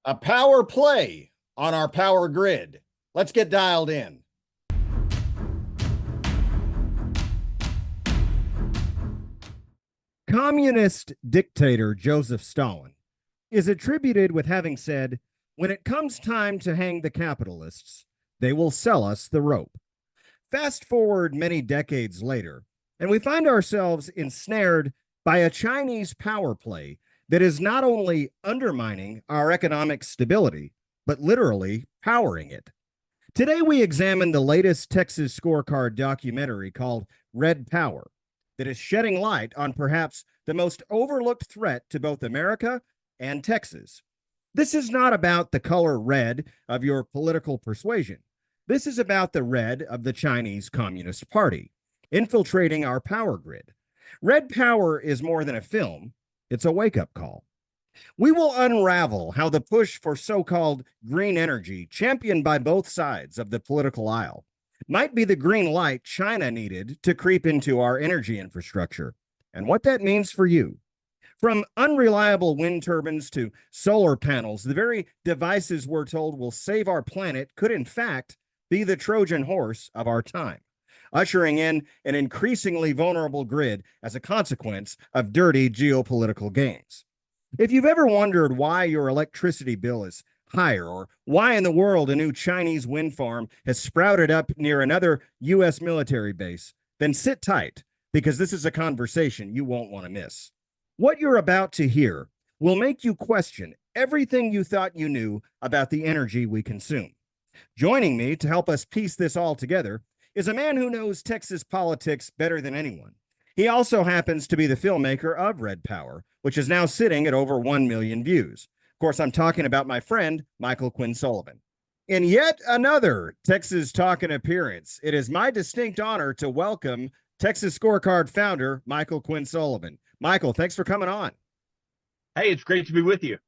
A power play on our power grid. Let's get dialed in. Communist dictator Joseph Stalin is attributed with having said, "When it comes time to hang the capitalists, they will sell us the rope." Fast forward many decades later, and we find ourselves ensnared by a Chinese power play that is not only undermining our economic stability, but literally powering it. Today, we examine the latest Texas scorecard documentary called Red Power that is shedding light on perhaps the most overlooked threat to both America and Texas. This is not about the color red of your political persuasion. This is about the red of the Chinese Communist Party infiltrating our power grid. Red Power is more than a film, it's a wake up call. We will unravel how the push for so called green energy, championed by both sides of the political aisle, might be the green light China needed to creep into our energy infrastructure, and what that means for you. From unreliable wind turbines to solar panels, the very devices we're told will save our planet could, in fact, be the Trojan horse of our time, ushering in an increasingly vulnerable grid as a consequence of dirty geopolitical games. If you've ever wondered why your electricity bill is higher, or why in the world a new Chinese wind farm has sprouted up near another U.S. military base, then sit tight, because this is a conversation you won't want to miss. What you're about to hear will make you question everything you thought you knew about the energy we consume. Joining me to help us piece this all together is a man who knows Texas politics better than anyone. He also happens to be the filmmaker of Red Power, which is now sitting at over 1 million views. Of course, I'm talking about my friend, Michael Quinn Sullivan. In yet another Texas Talkin appearance, it is my distinct honor to welcome Texas Scorecard founder, Michael Quinn Sullivan. Michael, thanks for coming on. Hey, it's great to be with you.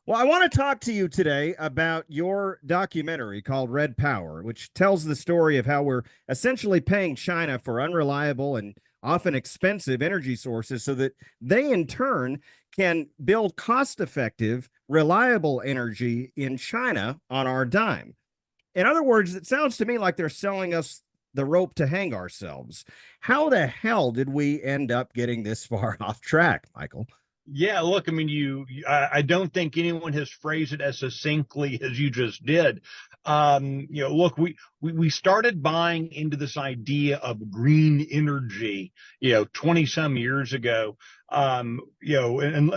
Well, I want to talk to you today about your documentary called Red Power, which tells the story of how we're essentially paying China for unreliable and often expensive energy sources so that they in turn can build cost-effective, reliable energy in China on our dime. In other words, it sounds to me like they're selling us the rope to hang ourselves. How the hell did we end up getting this far off track, Michael? Yeah, look, I mean, I don't think anyone has phrased it as succinctly as you just did. Look, we started buying into this idea of green energy, 20 some years ago. And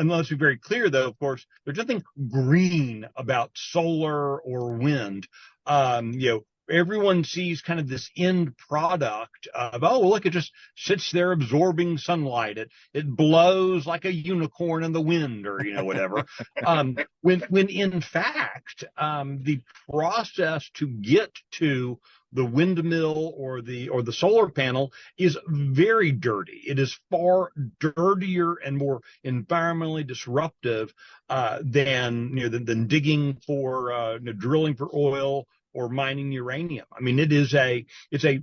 let's be very clear, though, of course, there's nothing green about solar or wind. Everyone sees kind of this end product of, oh, look, it just sits there absorbing sunlight. It blows like a unicorn in the wind, or whatever. When in fact, the process to get to the windmill or the solar panel is very dirty. It is far dirtier and more environmentally disruptive than digging for drilling for oil or mining uranium. I mean, it's a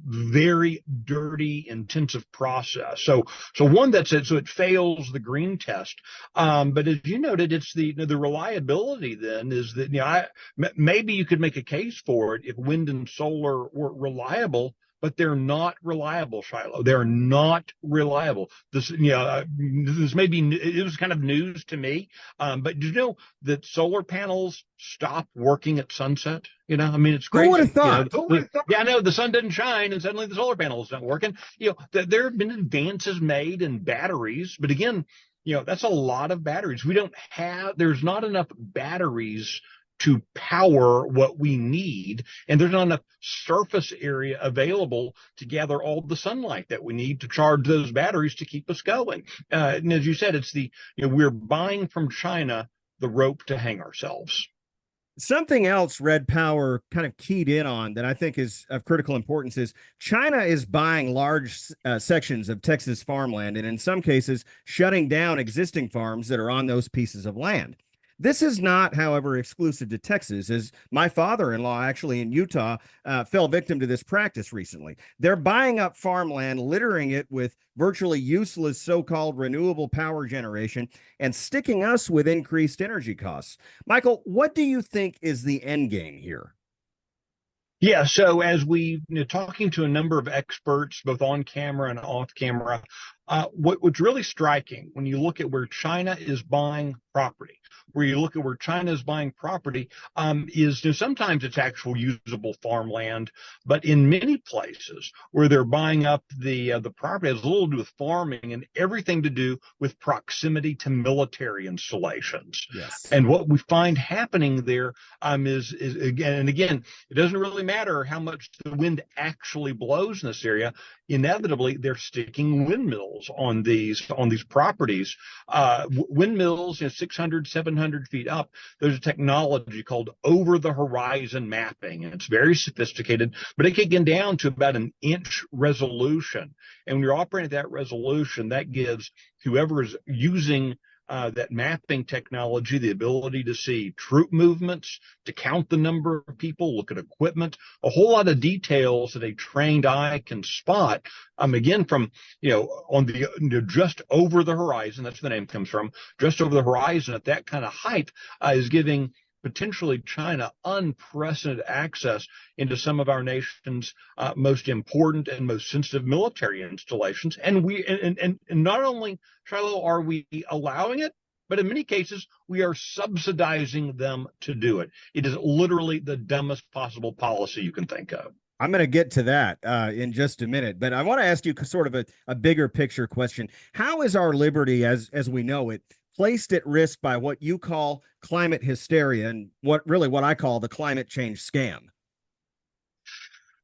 very dirty, intensive process. So one that's it. So it fails the green test. But as you noted, it's the reliability. Then is that maybe you could make a case for it if wind and solar were reliable. But they're not reliable, Shilo. They're not reliable. This it was kind of news to me. But did you know that solar panels stop working at sunset? I mean, it's crazy. Who would have thought? Yeah, I know the sun doesn't shine, and suddenly the solar panels not working. There have been advances made in batteries, but again, that's a lot of batteries. There's not enough batteries to power what we need, and there's not enough surface area available to gather all the sunlight that we need to charge those batteries to keep us going. And as you said, it's we're buying from China the rope to hang ourselves. Something else Red Power kind of keyed in on that I think is of critical importance is China is buying large sections of Texas farmland and in some cases shutting down existing farms that are on those pieces of land. This is not, however, exclusive to Texas, as my father-in-law, actually in Utah, fell victim to this practice recently. They're buying up farmland, littering it with virtually useless so-called renewable power generation, and sticking us with increased energy costs. Michael, what do you think is the end game here? Yeah, so as we talking to a number of experts, both on camera and off camera, what's really striking when you look at where China is buying property, where you look at where China is buying property, is sometimes it's actual usable farmland, but in many places where they're buying up the property has little to do with farming and everything to do with proximity to military installations. Yes. And what we find happening there is again and again, it doesn't really matter how much the wind actually blows in this area. Inevitably, they're sticking windmills on these properties. Windmills, 600, 700 feet up. There's a technology called over the horizon mapping, and it's very sophisticated, but it can get down to about an inch resolution. And when you're operating at that resolution, that gives whoever is using that mapping technology, the ability to see troop movements, to count the number of people, look at equipment, a whole lot of details that a trained eye can spot. Again, from on the just over the horizon, that's where the name comes from. Just over the horizon at that kind of height is giving potentially China unprecedented access into some of our nation's most important and most sensitive military installations. And not only, Shiloh, are we allowing it, but in many cases, we are subsidizing them to do it. It is literally the dumbest possible policy you can think of. I'm going to get to that in just a minute, but I want to ask you sort of a bigger picture question. How is our liberty, as we know it, placed at risk by what you call climate hysteria and what I call the climate change scam?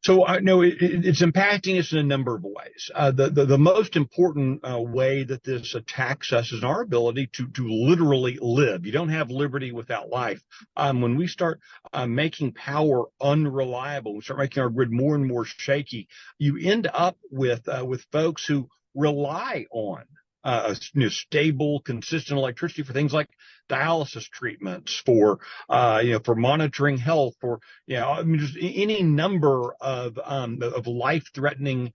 So I know it's impacting us in a number of ways. The most important way that this attacks us is our ability to literally live. You don't have liberty without life. When we start making power unreliable, we start making our grid more and more shaky. You end up with folks who rely on stable, consistent electricity for things like dialysis treatments, for monitoring health, for I mean, just any number of life-threatening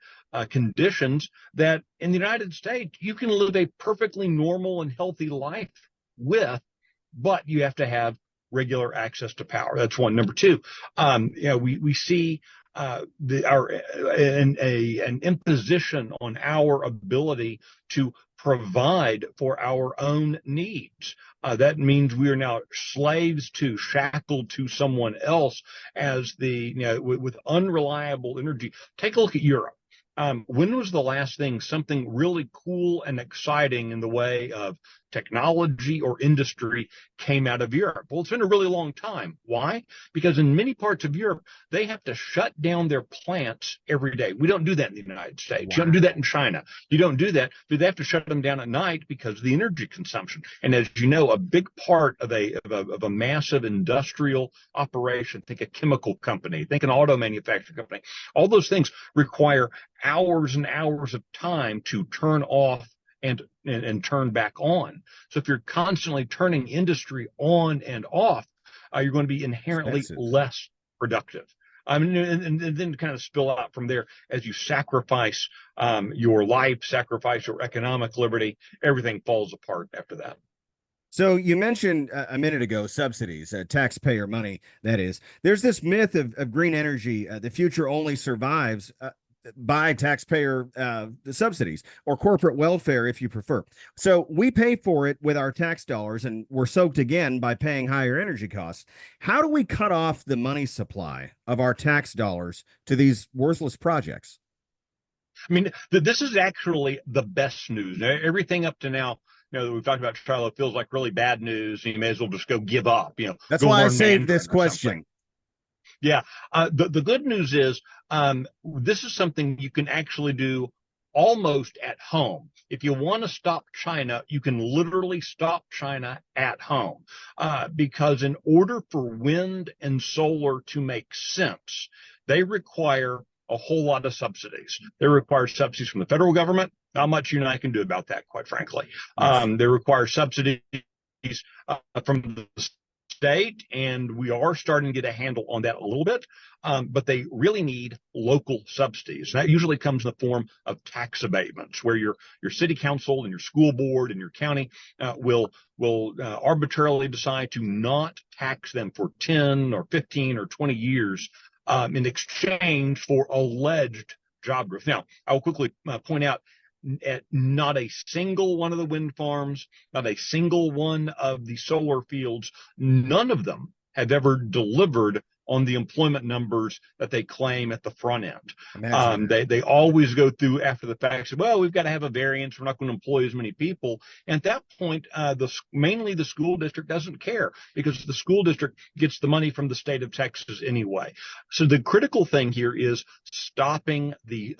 conditions that in the United States you can live a perfectly normal and healthy life with, but you have to have regular access to power. That's one. Number two, we see an imposition on our ability to provide for our own needs. That means we are now slaves to, shackled to someone else as with unreliable energy. Take a look at Europe. When was the last thing something really cool and exciting in the way of technology or industry came out of Europe? Well, it's been a really long time. Why? Because in many parts of Europe, they have to shut down their plants every day. We don't do that in the United States. Wow. You don't do that in China. You don't do that. But they have to shut them down at night because of the energy consumption. And as you know, a big part of a massive industrial operation, think a chemical company, think an auto manufacturing company, all those things require hours and hours of time to turn off and turn back on. So if you're constantly turning industry on and off, you're going to be inherently less productive. And then kind of spill out from there as you sacrifice your life, sacrifice your economic liberty, everything falls apart after that. So you mentioned a minute ago subsidies, taxpayer money, that is. There's this myth of green energy. The future only survives by taxpayer subsidies or corporate welfare, if you prefer. So we pay for it with our tax dollars, and we're soaked again by paying higher energy costs. How do we cut off the money supply of our tax dollars to these worthless projects? I mean, this is actually the best news. Everything up to now, that we've talked about, Charlotte, feels like really bad news. You may as well just go give up. That's go why I learn saved Mandarin this question. Yeah. The good news is this is something you can actually do almost at home. If you want to stop China, you can literally stop China at home because in order for wind and solar to make sense, they require a whole lot of subsidies. They require subsidies from the federal government. Not much you and I can do about that, quite frankly. Yes. They require subsidies from the state, and we are starting to get a handle on that a little bit. But they really need local subsidies. And that usually comes in the form of tax abatements, where your city council and your school board and your county will arbitrarily decide to not tax them for 10 or 15 or 20 years in exchange for alleged job growth. Now, I will quickly point out at not a single one of the wind farms, not a single one of the solar fields, none of them have ever delivered on the employment numbers that they claim at the front end. They always go through after the fact, say, well, we've got to have a variance. We're not going to employ as many people. And at that point, mainly the school district doesn't care, because the school district gets the money from the state of Texas anyway. So the critical thing here is stopping the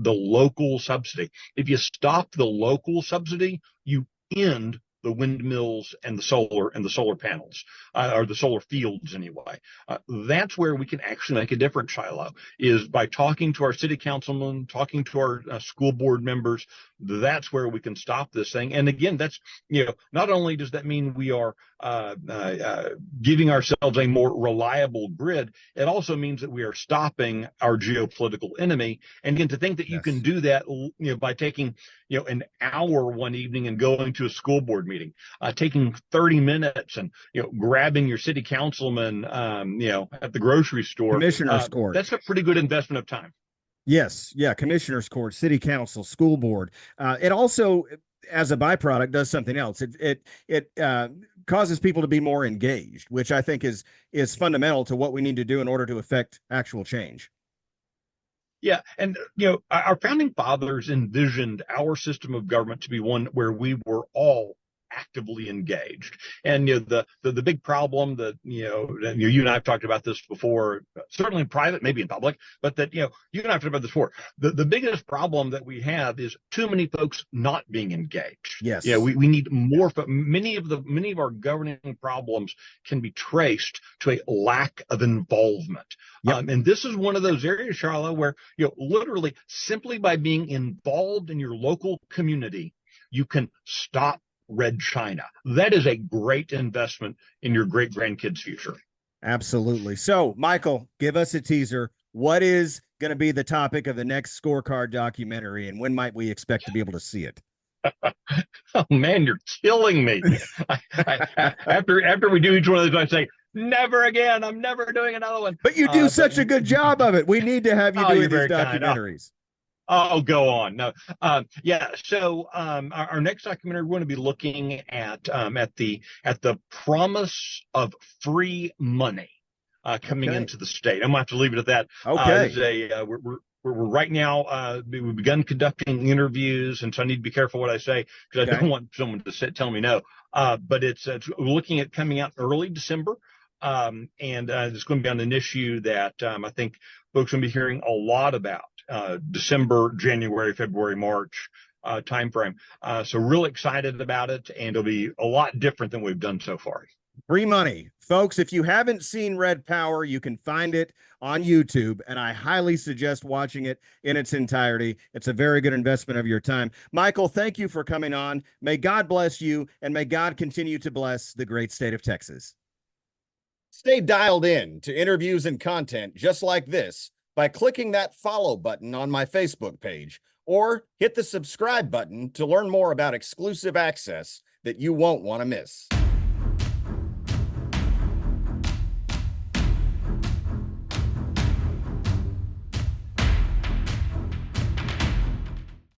local subsidy. If you stop the local subsidy, you end the windmills and the solar panels, or the solar fields anyway. That's where we can actually make a difference, Shilo, is by talking to our city councilmen, talking to our school board members. That's where we can stop this thing. And again, that's, not only does that mean we are giving ourselves a more reliable grid, it also means that we are stopping our geopolitical enemy. And again, to think that you can do that, by taking, an hour one evening and going to a school board meeting, taking 30 minutes and, grabbing your city councilman, at the grocery store. Commissioner's court. That's a pretty good investment of time. Yes. Yeah. Commissioner's court, city council, school board. It also, as a byproduct, does something else. It causes people to be more engaged, which I think is fundamental to what we need to do in order to affect actual change. Yeah. And, our founding fathers envisioned our system of government to be one where we were all actively engaged. And the big problem that you and I have talked about this before, certainly in private, maybe in public, but that you and I have talked about this before. The biggest problem that we have is too many folks not being engaged. Yes. We need more. Many of our governing problems can be traced to a lack of involvement. Yep. And this is one of those areas, Shilo, where literally simply by being involved in your local community, you can stop Red China. That is a great investment in your great grandkids' future. Absolutely. So, Michael, give us a teaser. What is going to be the topic of the next scorecard documentary, and when might we expect to be able to see it? Oh man, you're killing me. After we do each one of these, I say, never again. I'm never doing another one. But you do such a good job of it. We need to have you doing these documentaries. Oh, go on. No, yeah. So our next documentary, we're going to be looking at the promise of free money coming into the state. I'm going to have to leave it at that. Okay. We're right now. We've begun conducting interviews, and so I need to be careful what I say, because I don't want someone to tell me no. But it's looking at coming out early December. And it's going to be on an issue that I think folks are going to be hearing a lot about. December, January, February, March timeframe. So really excited about it, and it'll be a lot different than we've done so far. Free money. Folks, if you haven't seen Red Power, you can find it on YouTube, and I highly suggest watching it in its entirety. It's a very good investment of your time. Michael, thank you for coming on. May God bless you, and may God continue to bless the great state of Texas. Stay dialed in to interviews and content just like this by clicking that follow button on my Facebook page, or hit the subscribe button to learn more about exclusive access that you won't want to miss.